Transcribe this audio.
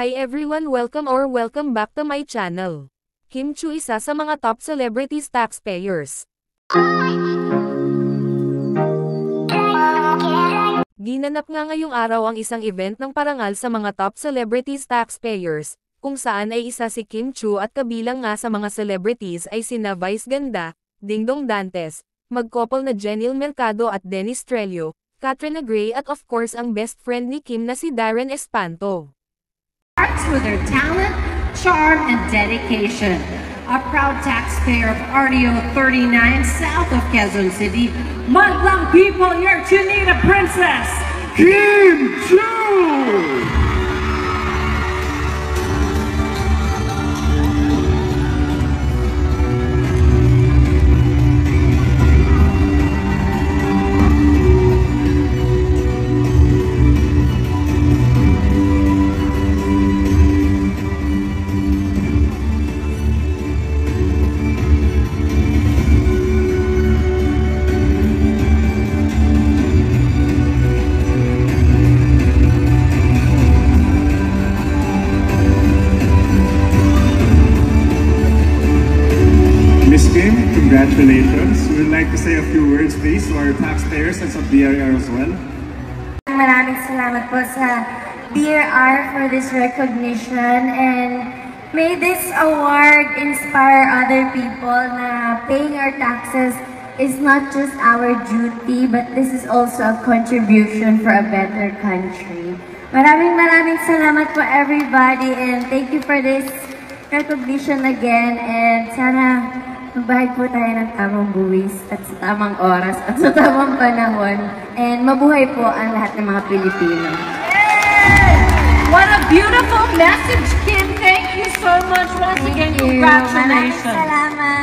Hi everyone, welcome back to my channel. Kim Chiu, isa sa mga top celebrities taxpayers. Ginanap nga ngayong araw ang isang event ng parangal sa mga top celebrities taxpayers, kung saan ay isa si Kim Chiu at kabilang nga sa mga celebrities ay sina Vice Ganda, Dingdong Dantes, mag-couple na Jenil Mercado at Dennis Trello, Katrina Gray at of course ang best friend ni Kim na si Darren Espanto. For their talent, charm, and dedication. A proud taxpayer of RDO 39 south of Quezon City, Madlang people, your Chinita princess, Kim Chiu! Miss Kim, congratulations. We would like to say a few words please to our taxpayers and sa BRR as well. Maraming salamat po sa BRR for this recognition, and may this award inspire other people na paying our taxes is not just our duty, but this is also a contribution for a better country. Maraming salamat po everybody, and thank you for this recognition again, and sana magbayad po tayo ng tamang buwis at sa tamang oras at sa tamang panahon. And mabuhay po ang lahat ng mga Pilipino. What a beautiful message, Kim! Thank you so much once again. Congratulations. Maraming salamat.